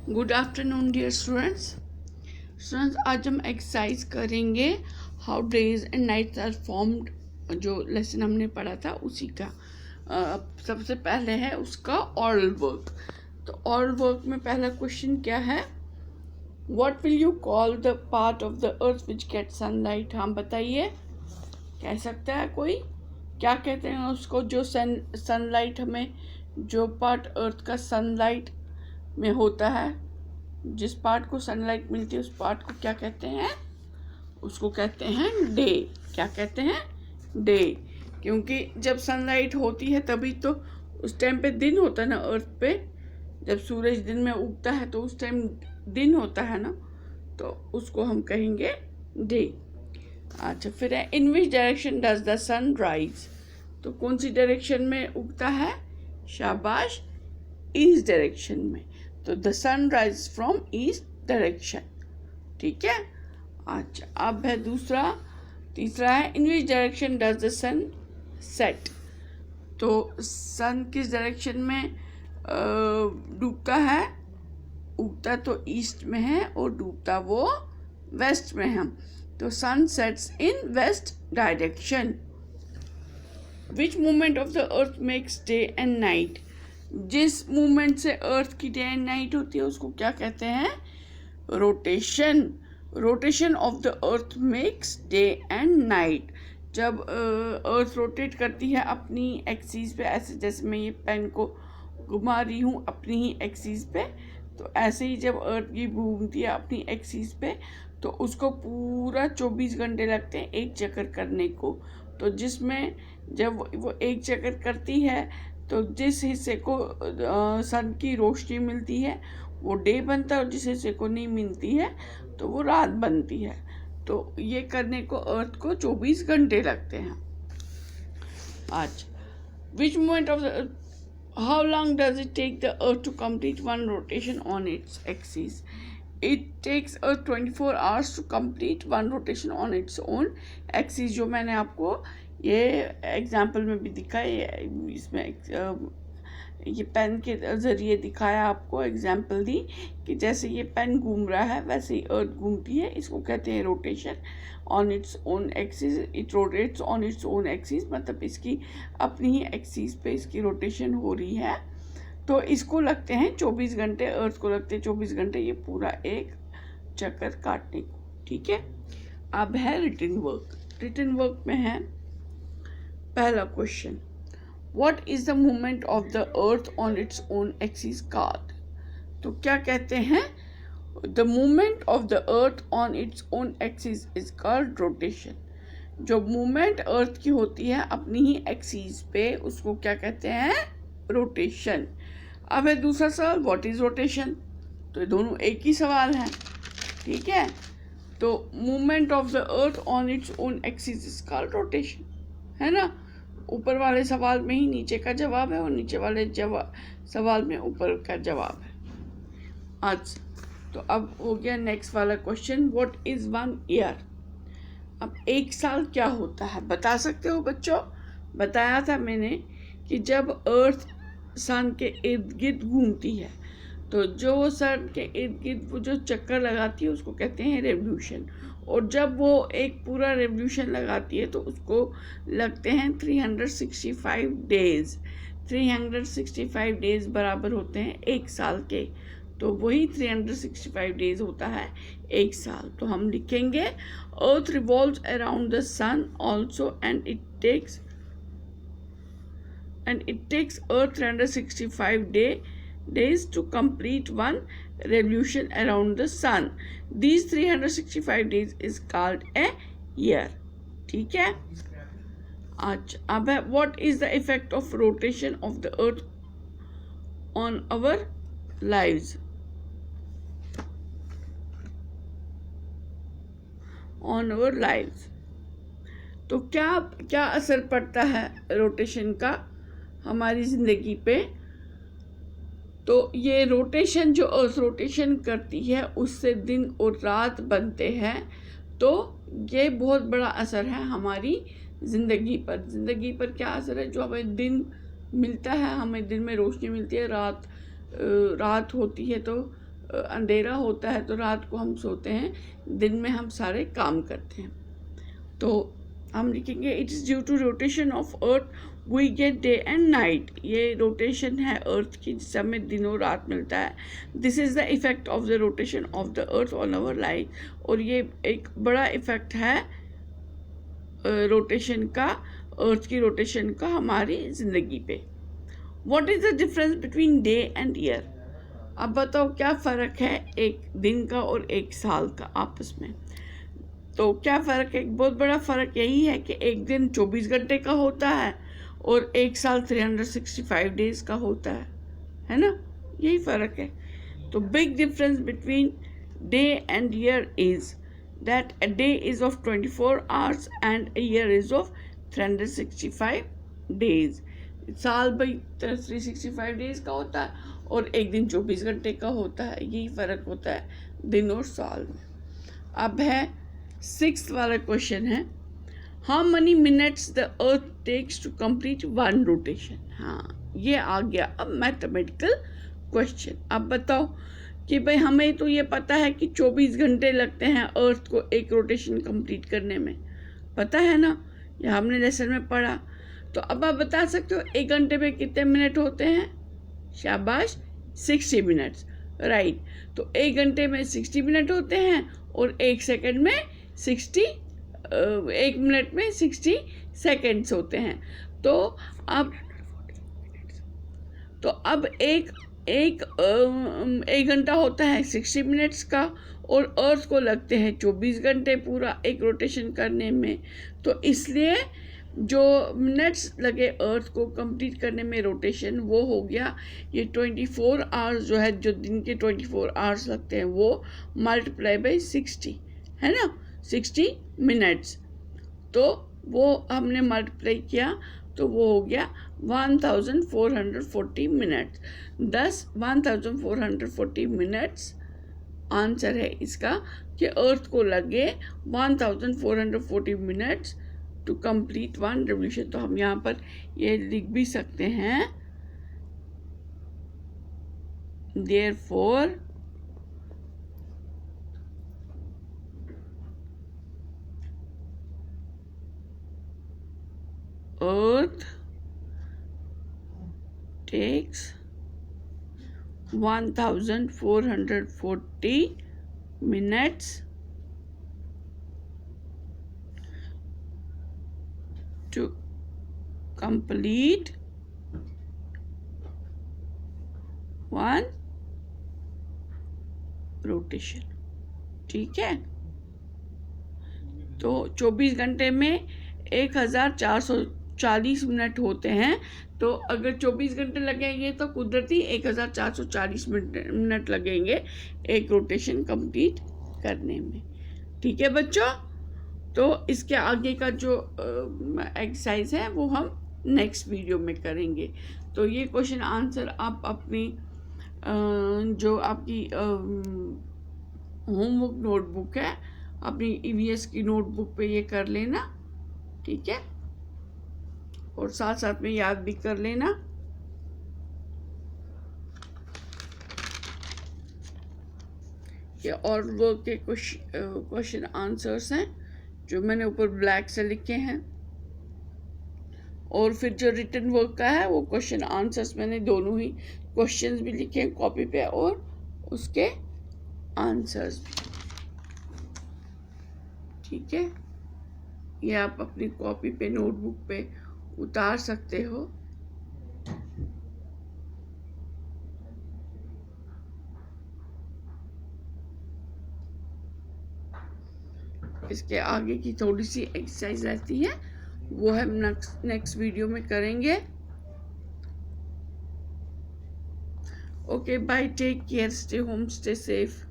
Good afternoon dear students. आज हम exercise करेंगे how days and nights are formed. जो लेसन हमने पढ़ा था उसी का सबसे पहले है उसका ऑरल वर्क। तो ऑरल वर्क में पहला क्वेश्चन क्या है, what will you call the part of the earth which get sunlight. हम बताइए, कह सकता है कोई, क्या कहते हैं उसको जो सनलाइट हमें, जो पार्ट अर्थ का सनलाइट में होता है, जिस पार्ट को सनलाइट मिलती है उस पार्ट को क्या कहते हैं, उसको कहते हैं डे। क्या कहते हैं, डे। क्योंकि जब सनलाइट होती है तभी तो उस टाइम पे दिन होता है ना अर्थ पे। जब सूरज दिन में उगता है तो उस टाइम दिन होता है ना, तो उसको हम कहेंगे डे। अच्छा, फिर है in which direction does the sun rise. तो कौन सी डायरेक्शन में उगता है, शाबाश, ईस्ट डायरेक्शन में। तो the sun rise from east direction. ठीक है। अच्छा, अब है तीसरा है in which direction does the sun set. तो सन किस डायरेक्शन में डूबता है, उगता तो ईस्ट में है और डूबता वो वेस्ट में है। तो sun sets in west direction. Which movement of the earth makes day and night. जिस मूवमेंट से अर्थ की डे एंड नाइट होती है उसको क्या कहते हैं, rotation. Rotation of the earth makes day and night. जब अर्थ रोटेट करती है अपनी एक्सिस पे, ऐसे जैसे मैं ये पेन को घुमा रही हूँ अपनी ही एक्सिस पे, तो ऐसे ही जब अर्थ की घूमती है अपनी एक्सिस पे तो उसको पूरा 24 घंटे लगते हैं एक चक्कर करने को। तो जिसमें जब वो एक चक्कर करती है तो जिस हिस्से को सन की रोशनी मिलती है वो डे बनता है और जिस हिस्से को नहीं मिलती है तो वो रात बनती है। तो ये करने को अर्थ को 24 घंटे लगते हैं। आज which moment of the how long does it take the earth to complete one rotation on its axis. It takes earth 24 hours to complete one rotation on its own axis. जो मैंने आपको ये एग्जाम्पल में भी दिखाया, इसमें ये pen के ज़रिए दिखाया, आपको एग्जाम्पल दी कि जैसे ये पेन घूम रहा है वैसे ही अर्थ घूमती है। इसको कहते हैं rotation on its own axis. It rotates on its own axis, मतलब इसकी अपनी ही एक्सिस पे इसकी रोटेशन हो रही है। तो इसको लगते हैं 24 घंटे, अर्थ को लगते हैं 24 घंटे ये पूरा एक चक्कर काटने को। ठीक है। अब है रिटन वर्क। रिटन वर्क में है पहला question, what is the movement of the earth on its own axis called. तो क्या कहते हैं, the movement of the earth on its own axis is called rotation. जो मूवमेंट अर्थ की होती है अपनी ही एक्सिस पे उसको क्या कहते हैं, रोटेशन। अब है दूसरा सवाल, व्हाट इज रोटेशन। तो ये दोनों एक ही सवाल है। ठीक है। तो movement of the earth on its own axis is called rotation, है ना। ऊपर वाले सवाल में ही नीचे का जवाब है और नीचे वाले सवाल में ऊपर का जवाब है। आज तो अब हो गया नेक्स्ट वाला question, what is one year. अब एक साल क्या होता है बता सकते हो बच्चों। बताया था मैंने कि जब अर्थ सन के इर्द गिर्द घूमती है तो जो सन के इर्द गिर्द वो जो चक्कर लगाती है उसको कहते हैं रेवोल्यूशन। और जब वो एक पूरा रेवोल्यूशन लगाती है तो उसको लगते हैं 365 डेज। 365 डेज बराबर होते हैं एक साल के, तो वही 365 डेज होता है एक साल। तो हम लिखेंगे earth revolves around the sun also and it takes Earth 365 days to complete one revolution around the sun. These 365 days is called a year. ठीक है। अच्छा, अब है what is the effect of rotation of the Earth on our lives. On our lives. तो क्या असर पड़ता है रोटेशन का हमारी ज़िंदगी पे। तो ये रोटेशन जो अर्थ रोटेशन करती है उससे दिन और रात बनते हैं। तो ये बहुत बड़ा असर है हमारी ज़िंदगी पर। ज़िंदगी पर क्या असर है, जो हमें दिन मिलता है, हमें दिन में रोशनी मिलती है, रात होती है तो अंधेरा होता है तो रात को हम सोते हैं, दिन में हम सारे काम करते हैं। तो हम लिखेंगे it is due to rotation of earth we get day and night. ये रोटेशन है अर्थ की, जिससे हमें दिनों रात मिलता है। This is the effect of the rotation of the earth on our life. और ये एक बड़ा इफेक्ट है रोटेशन का, अर्थ की रोटेशन का हमारी ज़िंदगी पे। What is the difference between day and year? अब बताओ क्या फ़र्क है एक दिन का और एक साल का आपस में? तो क्या फ़र्क है? एक बहुत बड़ा फ़र्क यही है कि एक दिन 24 घंटे का होता है और एक साल 365 डेज़ का होता है ना? यही फ़र्क है। तो big difference between day and year is that a day is of 24 hours and a year is of 365 days. साल भाई 365 डेज़ का होता है और एक दिन 24 घंटे का होता है। यही फ़र्क होता है दिन और साल में। अब है 6th वाला क्वेश्चन है, how many minutes the earth takes to complete one rotation. हाँ, ये आ गया अब मैथमेटिकल क्वेश्चन। अब बताओ कि भाई हमें तो ये पता है कि 24 घंटे लगते हैं अर्थ को एक रोटेशन कंप्लीट करने में, पता है ना, ये हमने लेसन में पढ़ा। तो अब आप बता सकते हो 1 घंटे में कितने मिनट होते हैं? शाबाश, 60 मिनट्स, राइट। तो 1 घंटे में 60 मिनट होते हैं और 1 सेकंड में 1 मिनट में 60 सेकंड्स होते हैं। तो अब एक घंटा होता है 60 मिनट्स का और अर्थ को लगते हैं 24 घंटे पूरा एक रोटेशन करने में। तो इसलिए जो मिनट्स लगे अर्थ को कंप्लीट करने में रोटेशन, वो हो गया ये 24 आवर्स जो है, जो दिन के 24 आवर्स लगते हैं, वो मल्टीप्लाई बाई 60 है ना, 60 मिनट्स। तो वो हमने मल्टीप्लाई किया तो वो हो गया 1440 मिनट्स। 1440 मिनट्स आंसर है इसका कि अर्थ को लगे 1440 minutes to complete one revolution. तो हम यहाँ पर ये लिख भी सकते हैं, therefore earth takes 1440 minutes to complete one rotation। ठीक है, तो 24 घंटे में 1440 मिनट होते हैं। तो अगर 24 घंटे लगेंगे तो कुदरती 1440 मिनट लगेंगे एक रोटेशन कंप्लीट करने में। ठीक है बच्चों, तो इसके आगे का जो एक्सरसाइज है वो हम नेक्स्ट वीडियो में करेंगे। तो ये क्वेश्चन आंसर आप अपनी जो आपकी होमवर्क नोटबुक है, अपनी EVS की नोटबुक पे ये कर लेना, ठीक है, और साथ साथ में याद भी कर लेना। ये और वर्क के कुछ क्वेश्चन आंसर्स हैं जो मैंने ऊपर ब्लैक से लिखे हैं, और फिर जो रिटन वर्क का है वो क्वेश्चन आंसर्स मैंने दोनों ही क्वेश्चंस भी लिखे हैं कॉपी पे और उसके आंसर्स भी। ठीक है, ये आप अपनी कॉपी पे नोटबुक पे उतार सकते हो। इसके आगे की थोड़ी सी एक्सरसाइज रहती है, वो हम नेक्स्ट वीडियो में करेंगे। Okay, bye, take care, stay home, stay safe.